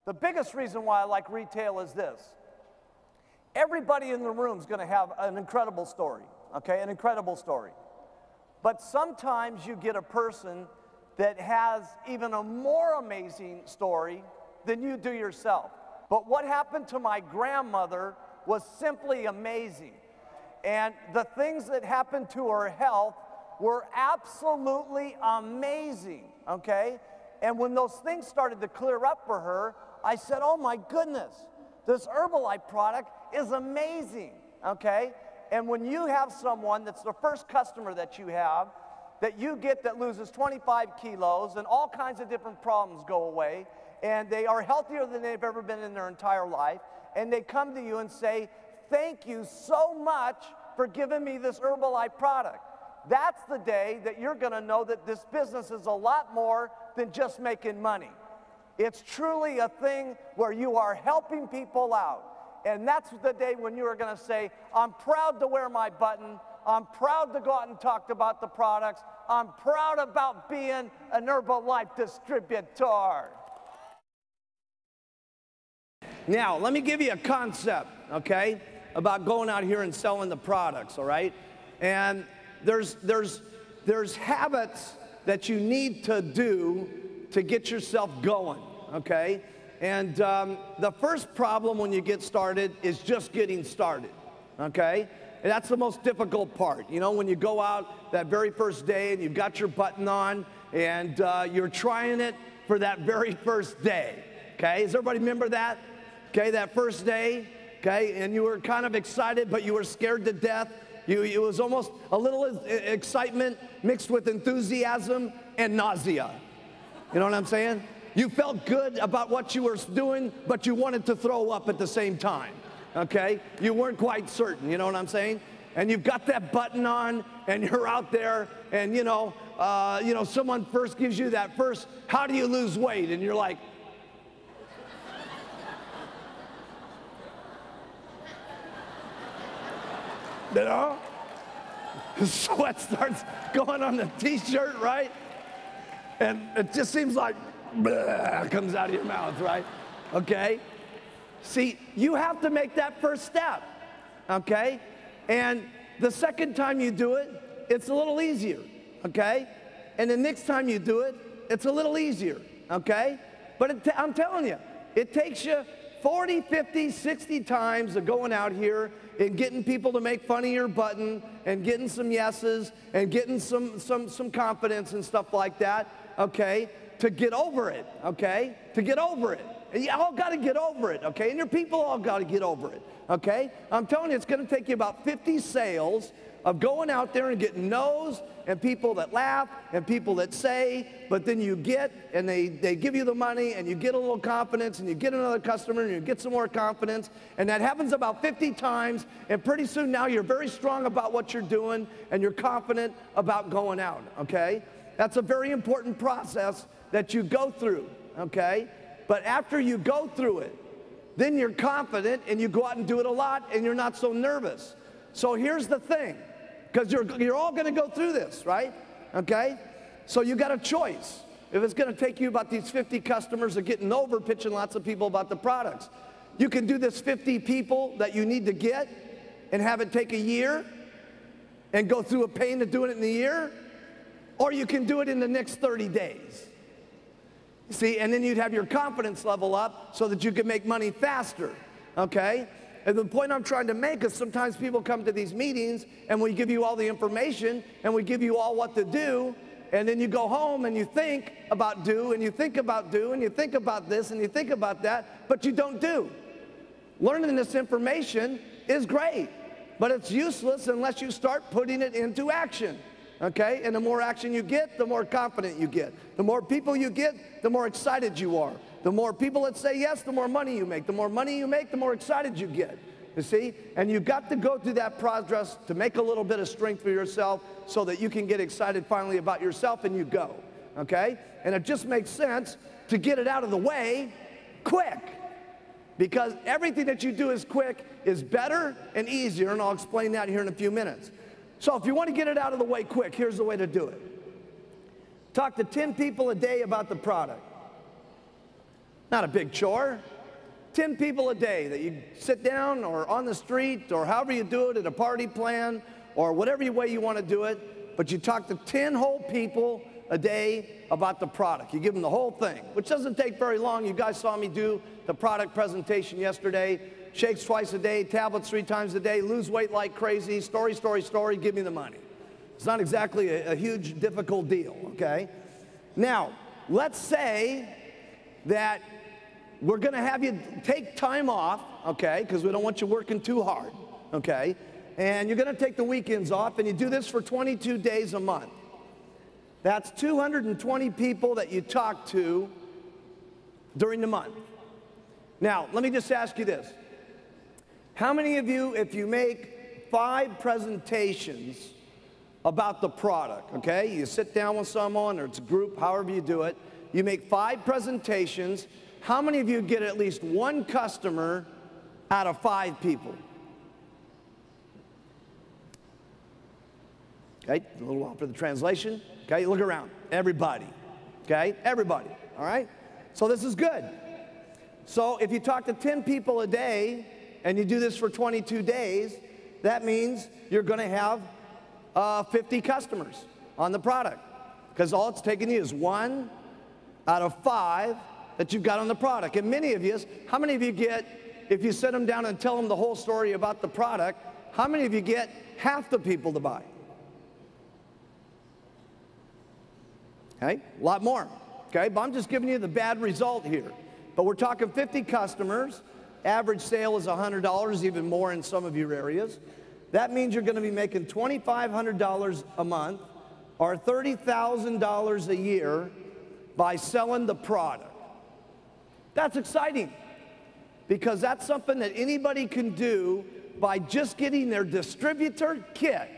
The biggest reason why I like retail is this. Everybody in the room is going to have an incredible story, okay? An incredible story. But sometimes you get a person that has even a more amazing story than you do yourself. But what happened to my grandmother was simply amazing. And the things that happened to her health were absolutely amazing, okay? And when those things started to clear up for her, I said, oh my goodness, this Herbalife product is amazing, okay? And when you have someone that's the first customer that you have, that you get that loses 25 kilos and all kinds of different problems go away, and they are healthier than they've ever been in their entire life, and they come to you and say, thank you so much for giving me this Herbalife product. That's the day that you're going to know that this business is a lot more than just making money. It's truly a thing where you are helping people out. And that's the day when you are going to say, I'm proud to wear my button. I'm proud to go out and talk about the products. I'm proud about being an Herbalife distributor. Now, let me give you a concept, okay, about going out here and selling the products, all right? And there's habits that you need to do to get yourself going, okay? And the first problem when you get started is just getting started, okay? And that's the most difficult part. You know, when you go out that very first day and you've got your button on and you're trying it for that very first day, okay? Does everybody remember that? Okay, that first day, okay? And you were kind of excited, but you were scared to death. It was almost a little excitement mixed with enthusiasm and nausea. You know what I'm saying? You felt good about what you were doing, but you wanted to throw up at the same time, okay? You weren't quite certain, you know what I'm saying? And you've got that button on, and you're out there, and you know, someone first gives you that first, how do you lose weight? And you're like, you know? Sweat starts going on the t-shirt, right? And it just seems like comes out of your mouth, right? Okay? See, you have to make that first step, okay? And the second time you do it, it's a little easier, okay? And the next time you do it, it's a little easier, okay? But I'm telling you, it takes you 40, 50, 60 times of going out here and getting people to make fun of your button and getting some yeses and getting some confidence and stuff like that, okay, to get over it, okay, to get over it. And you all got to get over it, okay, and your people all got to get over it, okay. I'm telling you, it's going to take you about 50 sales of going out there and getting no's and people that laugh and people that say, but then you get, and they give you the money and you get a little confidence and you get another customer and you get some more confidence, and that happens about 50 times, and pretty soon now you're very strong about what you're doing and you're confident about going out, okay? That's a very important process that you go through, okay? But after you go through it, then you're confident and you go out and do it a lot and you're not so nervous. So here's the thing, because you're all going to go through this, right? Okay? So you got a choice. If it's going to take you about these 50 customers of getting over pitching lots of people about the products, you can do this 50 people that you need to get and have it take a year and go through a pain of doing it in a year, or you can do it in the next 30 days. See, and then you'd have your confidence level up so that you can make money faster, okay? And the point I'm trying to make is sometimes people come to these meetings and we give you all the information and we give you all what to do, and then you go home and you think about do and you think about do and you think about this and you think about that, but you don't do. Learning this information is great, but it's useless unless you start putting it into action. Okay, and the more action you get, the more confident you get. The more people you get, the more excited you are. The more people that say yes, the more money you make. The more money you make, the more excited you get. You see? And you've got to go through that progress to make a little bit of strength for yourself so that you can get excited finally about yourself and you go. Okay? And it just makes sense to get it out of the way quick. Because everything that you do is quick is better and easier, and I'll explain that here in a few minutes. So if you want to get it out of the way quick, here's the way to do it. Talk to 10 people a day about the product. Not a big chore. 10 people a day that you sit down or on the street or however you do it at a party plan or whatever way you want to do it, but you talk to 10 whole people a day about the product. You give them the whole thing, which doesn't take very long. You guys saw me do the product presentation yesterday. Shakes twice a day, tablets 3 times a day, lose weight like crazy, story, story, story, give me the money. It's not exactly a huge, difficult deal, okay? Now, let's say that we're going to have you take time off, okay, because we don't want you working too hard, okay? And you're going to take the weekends off, and you do this for 22 days a month. That's 220 people that you talk to during the month. Now, let me just ask you this. How many of you, if you make 5 presentations about the product, okay? You sit down with someone, or it's a group, however you do it, you make 5 presentations, how many of you get at least 1 customer out of 5 people? Okay, a little while for the translation. Okay, look around, everybody, okay? Everybody, all right? So this is good. So if you talk to 10 people a day, and you do this for 22 days, that means you're going to have 50 customers on the product, because all it's taking you is 1 out of 5 that you've got on the product. And many of you, how many of you get, if you sit them down and tell them the whole story about the product, how many of you get half the people to buy? Okay, a lot more, okay? But I'm just giving you the bad result here. But we're talking 50 customers. Average sale is $100, even more in some of your areas. That means you're going to be making $2,500 a month or $30,000 a year by selling the product. That's exciting, because that's something that anybody can do by just getting their distributor kit.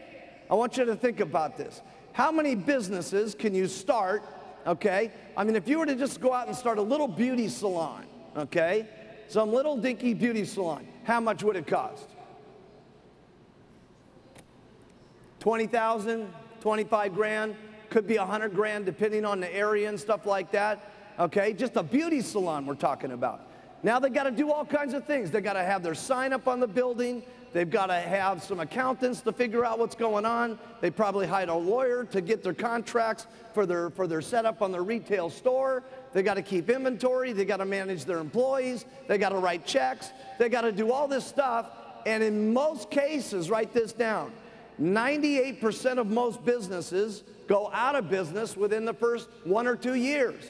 I want you to think about this. How many businesses can you start, okay? I mean, if you were to just go out and start a little beauty salon, okay? Some little dinky beauty salon, how much would it cost? 20,000, 25 grand, could be 100 grand depending on the area and stuff like that, okay? Just a beauty salon we're talking about. Now they got to do all kinds of things. They got to have their sign up on the building. They've got to have some accountants to figure out what's going on. They probably hired a lawyer to get their contracts for their setup on their retail store. They got to keep inventory. They got to manage their employees. They got to write checks. They got to do all this stuff. And in most cases, write this down, 98% of most businesses go out of business within the first 1 or 2 years.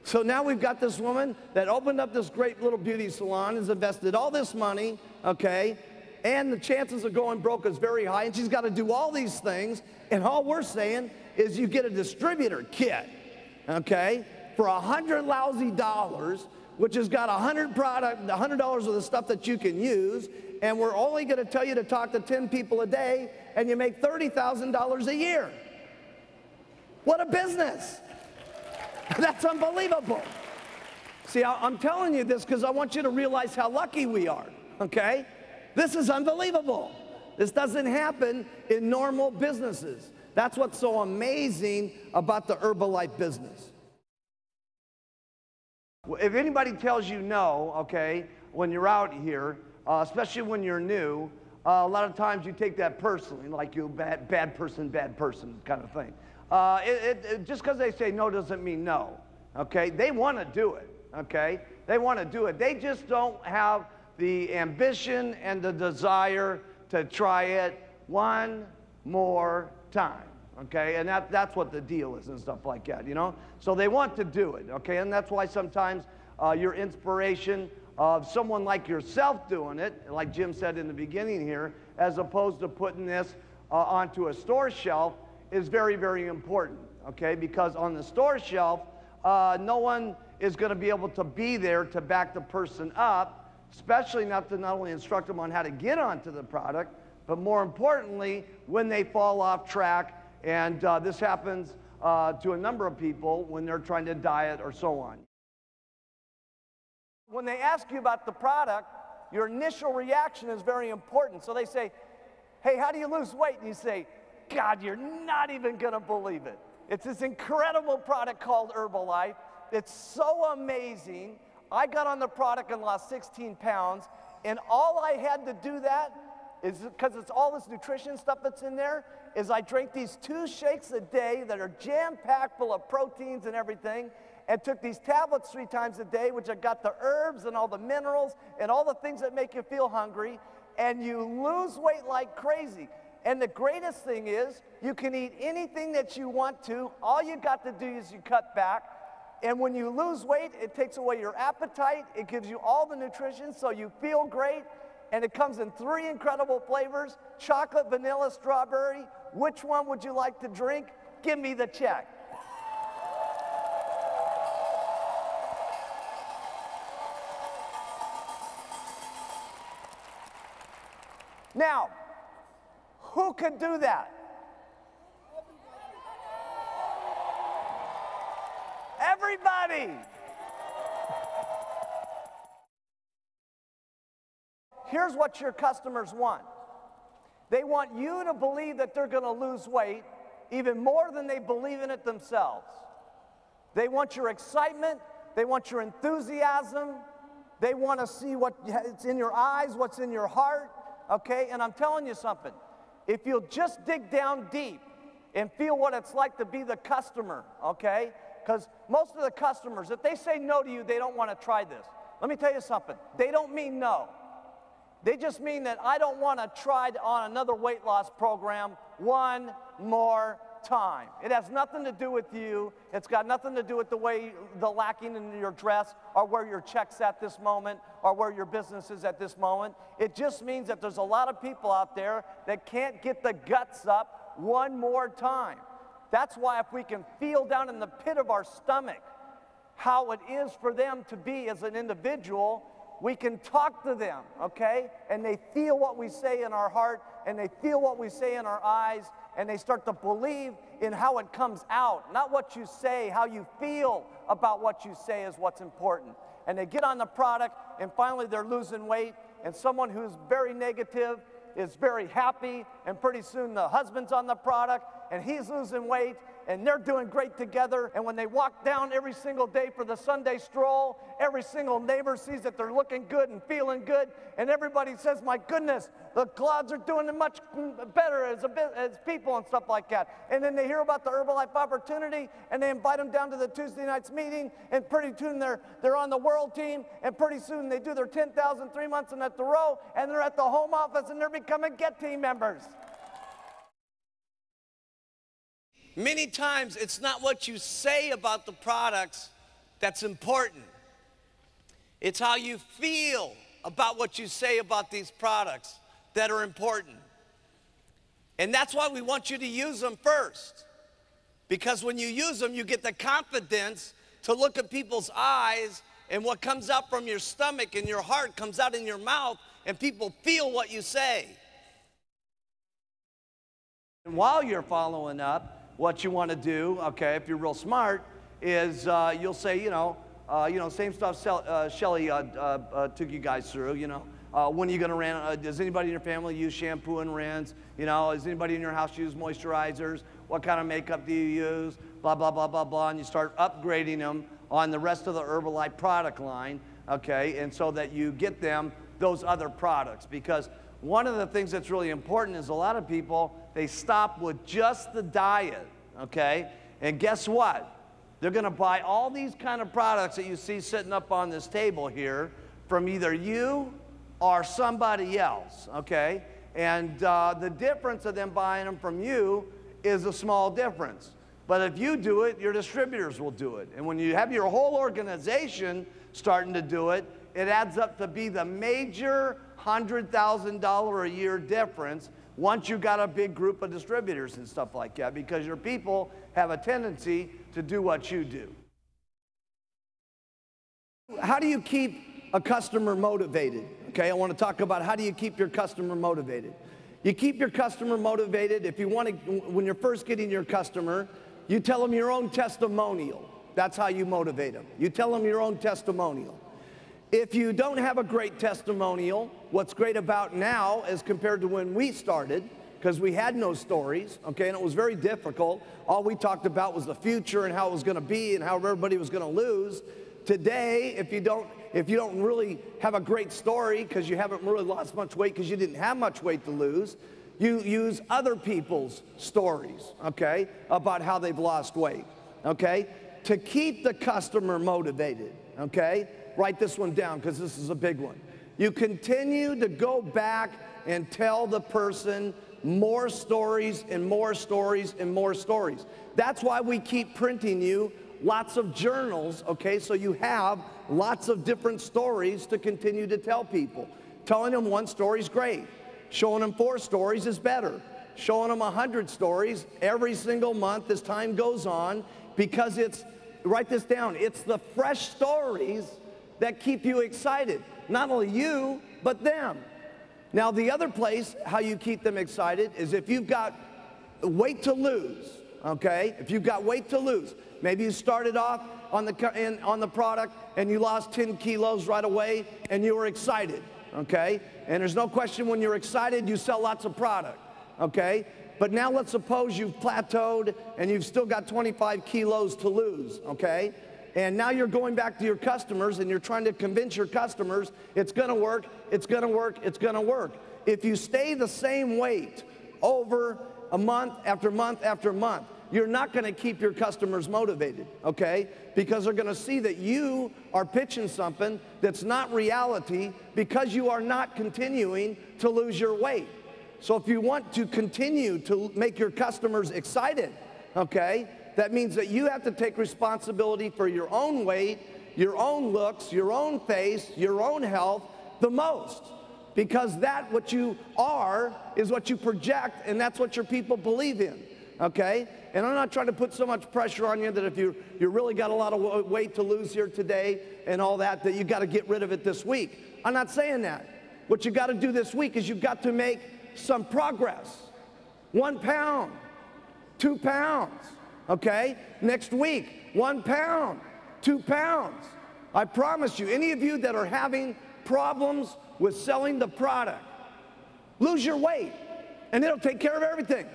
So now we've got this woman that opened up this great little beauty salon, has invested all this money, okay, and the chances of going broke is very high, and she's got to do all these things, and all we're saying is you get a distributor kit, okay, for $100 lousy, which has got $100 worth of stuff that you can use, and we're only going to tell you to talk to 10 people a day, and you make $30,000 a year. What a business! That's unbelievable. See, I'm telling you this because I want you to realize how lucky we are, okay? This is unbelievable. This doesn't happen in normal businesses. That's what's so amazing about the Herbalife business. If anybody tells you no, okay, when you're out here, especially when you're new, a lot of times you take that personally, like you bad person kind of thing. Just because they say no doesn't mean no, okay? They want to do it, okay? They want to do it. They just don't have the ambition and the desire to try it one more time, okay? And that's what the deal is and stuff like that, you know? So they want to do it, okay? And that's why sometimes your inspiration of someone like yourself doing it, like Jim said in the beginning here, as opposed to putting this onto a store shelf, is very, very important, okay? Because on the store shelf, no one is going to be able to be there to back the person up, especially not only instruct them on how to get onto the product, but more importantly, when they fall off track, and this happens to a number of people when they're trying to diet or so on. When they ask you about the product, your initial reaction is very important. So they say, hey, how do you lose weight? And you say, God, you're not even going to believe it. It's this incredible product called Herbalife It's so amazing. I got on the product and lost 16 pounds, and all I had to do that is, because it's all this nutrition stuff that's in there, is I drank these 2 shakes a day that are jam-packed full of proteins and everything, and took these tablets 3 times a day, which have got the herbs and all the minerals and all the things that make you feel hungry, and you lose weight like crazy. And the greatest thing is, you can eat anything that you want to. All you got to do is you cut back. And when you lose weight, it takes away your appetite. It gives you all the nutrition so you feel great. And it comes in 3 incredible flavors: chocolate, vanilla, strawberry. Which one would you like to drink? Give me the check. Now, who could do that? Everybody. Here's what your customers want. They want you to believe that they're going to lose weight even more than they believe in it themselves. They want your excitement. They want your enthusiasm. They want to see what's in your eyes, what's in your heart. Okay, and I'm telling you something. If you'll just dig down deep and feel what it's like to be the customer, okay? Because most of the customers, if they say no to you, they don't want to try this. Let me tell you something. They don't mean no. They just mean that I don't want to try on another weight loss program one more time. It has nothing to do with you. It's got nothing to do with the lacking in your dress, or where your check's at this moment, or where your business is at this moment. It just means that there's a lot of people out there that can't get the guts up one more time. That's why if we can feel down in the pit of our stomach how it is for them to be as an individual, we can talk to them, okay? And they feel what we say in our heart, and they feel what we say in our eyes, and they start to believe in how it comes out. Not what you say, how you feel about what you say is what's important. And they get on the product, and finally they're losing weight, and someone who's very negative is very happy, and pretty soon the husband's on the product, and he's losing weight, and they're doing great together. And when they walk down every single day for the Sunday stroll, every single neighbor sees that they're looking good and feeling good, and everybody says, my goodness, the clouds are doing much better as people and stuff like that. And then they hear about the Herbalife opportunity, and they invite them down to the Tuesday night's meeting, and pretty soon they're on the world team, and pretty soon they do their 10,000 3 months in a row, and they're at the home office, and they're becoming Get Team members. Many times, it's not what you say about the products that's important. It's how you feel about what you say about these products that are important. And that's why we want you to use them first. Because when you use them, you get the confidence to look at people's eyes, and what comes out from your stomach and your heart comes out in your mouth, and people feel what you say. And while you're following up, what you want to do, okay, if you're real smart, is you'll say, same stuff Shelly took you guys through, when are you going to rinse? Does anybody in your family use shampoo and rinse? Does anybody in your house use moisturizers? What kind of makeup do you use? Blah, blah, blah, blah, blah. And you start upgrading them on the rest of the Herbalife product line, okay, and so that you get them those other products. Because one of the things that's really important is a lot of people, they stop with just the diet, okay? And guess what? They're going to buy all these kind of products that you see sitting up on this table here from either you or somebody else, okay? And the difference of them buying them from you is a small difference. But if you do it, your distributors will do it. And when you have your whole organization starting to do it, it adds up to be the major $100,000 a year difference once you got a big group of distributors and stuff like that, because your people have a tendency to do what you do. How do you keep a customer motivated? Okay, I want to talk about how do you keep your customer motivated. You keep your customer motivated if you want to, when you're first getting your customer, you tell them your own testimonial. That's how you motivate them. You tell them your own testimonial. If you don't have a great testimonial, what's great about now as compared to when we started, because we had no stories, okay, and it was very difficult. All we talked about was the future and how it was going to be and how everybody was going to lose. Today, if you don't really have a great story because you haven't really lost much weight because you didn't have much weight to lose, you use other people's stories, okay, about how they've lost weight, okay, to keep the customer motivated, okay? Write this one down because this is a big one. You continue to go back and tell the person more stories and more stories and more stories. That's why we keep printing you lots of journals, okay, so you have lots of different stories to continue to tell people. Telling them one story is great. Showing them 4 stories is better. Showing them 100 stories every single month as time goes on, because it's, write this down, it's the fresh stories that keep you excited. Not only you, but them. Now, the other place how you keep them excited is if you've got weight to lose, okay? If you've got weight to lose, maybe you started off on the product and you lost 10 kilos right away and you were excited, okay? And there's no question when you're excited, you sell lots of product, okay? But now let's suppose you've plateaued and you've still got 25 kilos to lose, okay? And now you're going back to your customers and you're trying to convince your customers it's gonna work, it's gonna work, it's gonna work. If you stay the same weight over a month after month after month, you're not gonna keep your customers motivated, okay? Because they're gonna see that you are pitching something that's not reality because you are not continuing to lose your weight. So if you want to continue to make your customers excited, okay, that means that you have to take responsibility for your own weight, your own looks, your own face, your own health the most. Because that what you are is what you project, and that's what your people believe in, okay? And I'm not trying to put so much pressure on you that if you really got a lot of weight to lose here today and all that, that you got to get rid of it this week. I'm not saying that. What you got to do this week is you've got to make some progress. 1 pound, 2 pounds. Okay, next week, 1 pound, 2 pounds. I promise you, any of you that are having problems with selling the product, lose your weight, and it'll take care of everything.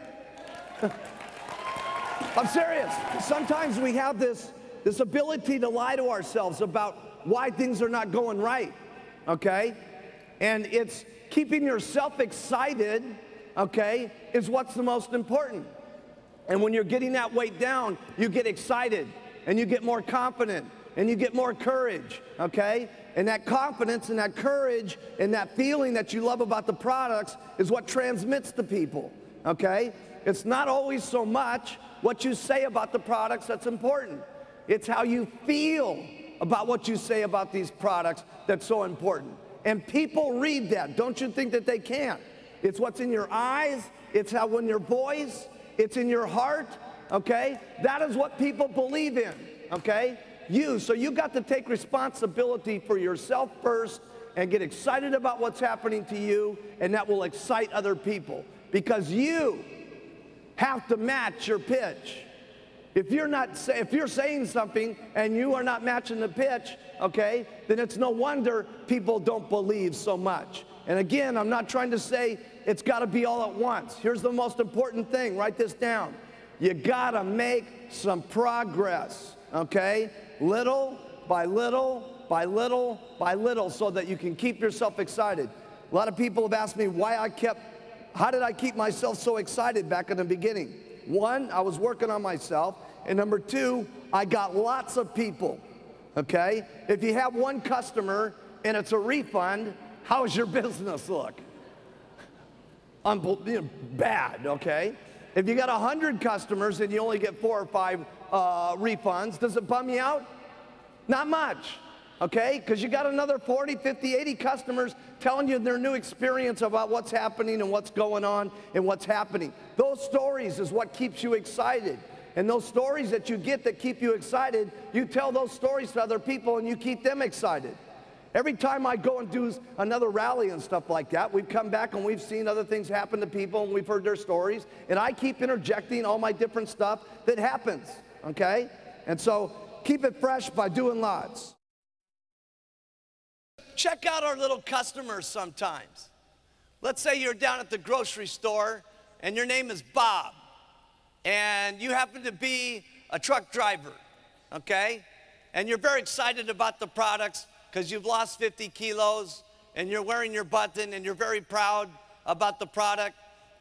I'm serious. Sometimes we have this ability to lie to ourselves about why things are not going right, okay? And it's keeping yourself excited, okay, is what's the most important. And when you're getting that weight down, you get excited, and you get more confident, and you get more courage, okay? And that confidence and that courage and that feeling that you love about the products is what transmits to people, okay? It's not always so much what you say about the products that's important. It's how you feel about what you say about these products that's so important. And people read that. Don't you think that they can't? It's what's in your eyes. It's how in your voice. It's in your heart, okay? That is what people believe in, okay? So you got to take responsibility for yourself first and get excited about what's happening to you, and that will excite other people because you have to match your pitch. If you're saying something and you are not matching the pitch, okay, then it's no wonder people don't believe so much. And again, I'm not trying to say it's got to be all at once. Here's the most important thing. Write this down. You got to make some progress, okay? Little by little by little by little so that you can keep yourself excited. A lot of people have asked me how did I keep myself so excited back in the beginning? 1, I was working on myself. And number 2, I got lots of people, okay? If you have 1 customer and it's a refund, how's your business look? Bad, okay? If you got 100 customers and you only get 4 or 5 refunds, does it bum you out? Not much, okay? Because you got another 40, 50, 80 customers telling you their new experience about what's happening and what's going on and what's happening. Those stories is what keeps you excited. And those stories that you get that keep you excited, you tell those stories to other people and you keep them excited. Every time I go and do another rally and stuff like that, we've come back and we've seen other things happen to people and we've heard their stories, and I keep interjecting all my different stuff that happens, okay? And so keep it fresh by doing lots. Check out our little customers sometimes. Let's say you're down at the grocery store and your name is Bob, and you happen to be a truck driver, okay? And you're very excited about the products because you've lost 50 kilos, and you're wearing your button, and you're very proud about the product,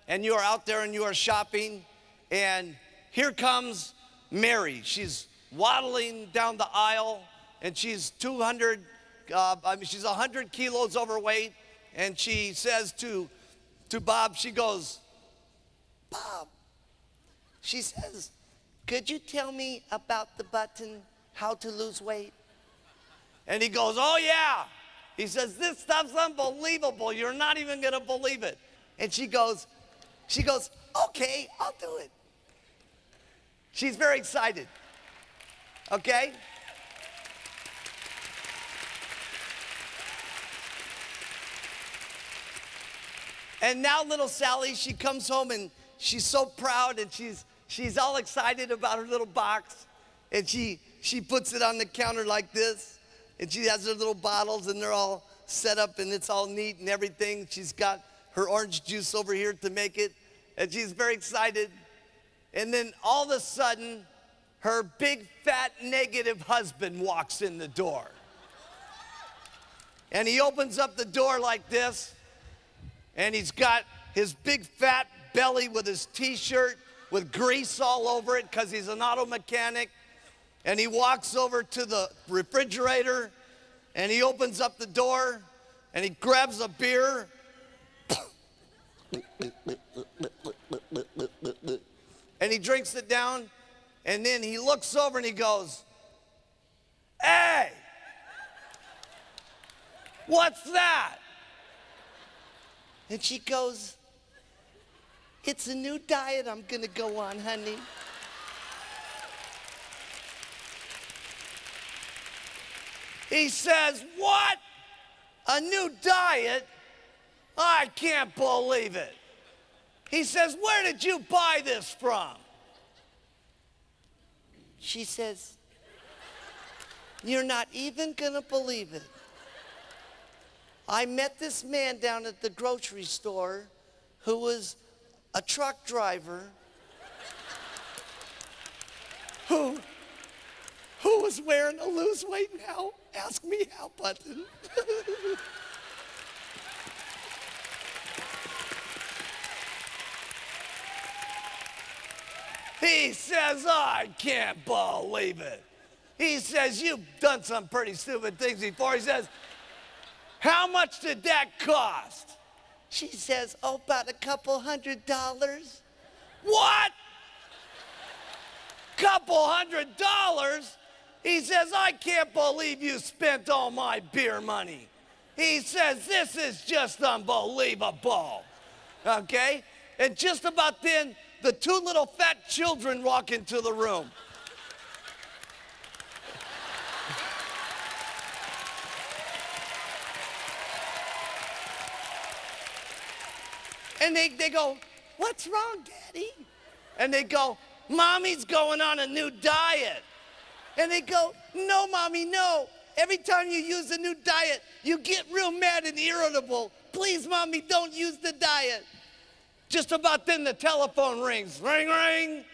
and you are out there and you are shopping, and here comes Mary. She's waddling down the aisle, and she's 100 kilos overweight, and she says to Bob, she goes, Bob, she says, could you tell me about the button, how to lose weight? And he goes, oh yeah. He says, this stuff's unbelievable. You're not even gonna believe it. And she goes, okay, I'll do it. She's very excited, okay? And now little Sally, she comes home and she's so proud, and she's all excited about her little box, and she puts it on the counter like this, and she has her little bottles, and they're all set up, and it's all neat and everything. She's got her orange juice over here to make it, and she's very excited. And then all of a sudden, her big, fat, negative husband walks in the door. And he opens up the door like this, and he's got his big, fat belly with his t-shirt with grease all over it because he's an auto mechanic. And he walks over to the refrigerator, and he opens up the door, and he grabs a beer. And he drinks it down, and then he looks over and he goes, hey, what's that? And she goes, it's a new diet I'm gonna go on, honey. He says, what? A new diet? I can't believe it. He says, where did you buy this from? She says, you're not even gonna believe it. I met this man down at the grocery store who was a truck driver who was wearing a lose weight now, ask me how button. He says, I can't believe it. He says, you've done some pretty stupid things before. He says, how much did that cost? She says, oh, about $200. What? $200? He says, I can't believe you spent all my beer money. He says, this is just unbelievable. Okay? And just about then, the two little fat children walk into the room. And they go, what's wrong, Daddy? And they go, Mommy's going on a new diet. And they go, no, Mommy, no. Every time you use a new diet, you get real mad and irritable. Please, Mommy, don't use the diet. Just about then, the telephone rings. Ring, ring.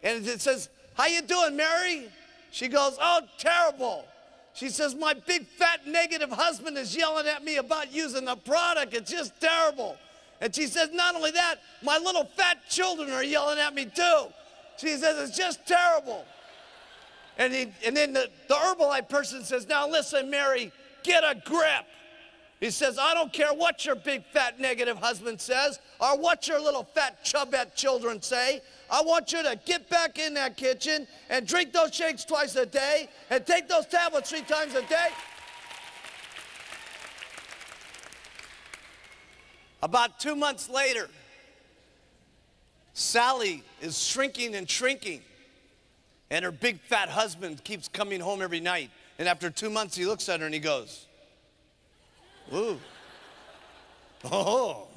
And it says, how you doing, Mary? She goes, oh, terrible. She says, my big, fat, negative husband is yelling at me about using the product. It's just terrible. And she says, not only that, my little fat children are yelling at me too. She says, it's just terrible. And then the Herbalife person says, now listen, Mary, get a grip. He says, I don't care what your big, fat, negative husband says or what your little fat, chubette children say. I want you to get back in that kitchen and drink those shakes twice a day and take those tablets 3 times a day. About 2 months later, Sally is shrinking and shrinking, and her big fat husband keeps coming home every night. And after 2 months, he looks at her and he goes, ooh, oh,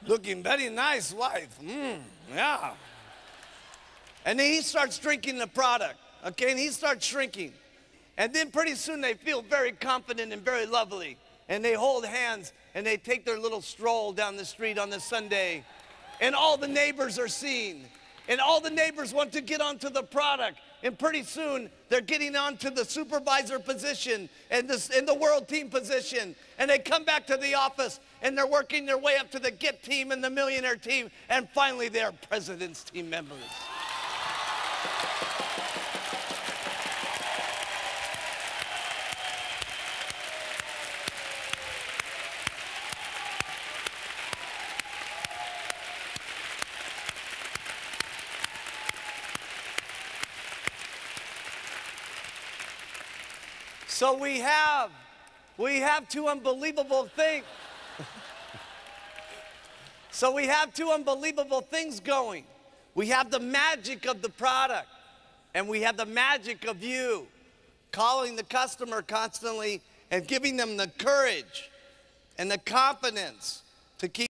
looking very nice, wife, yeah. And then he starts drinking the product, okay, and he starts shrinking. And then pretty soon they feel very confident and very lovely. and they hold hands, and they take their little stroll down the street on the Sunday, and all the neighbors are seen, and all the neighbors want to get onto the product, and pretty soon they're getting onto the supervisor position and the world team position, and they come back to the office, and they're working their way up to the Get team and the Millionaire team, and finally they're President's team members. So we have two unbelievable things. So we have two unbelievable things going. We have the magic of the product, and we have the magic of you calling the customer constantly and giving them the courage and the confidence to keep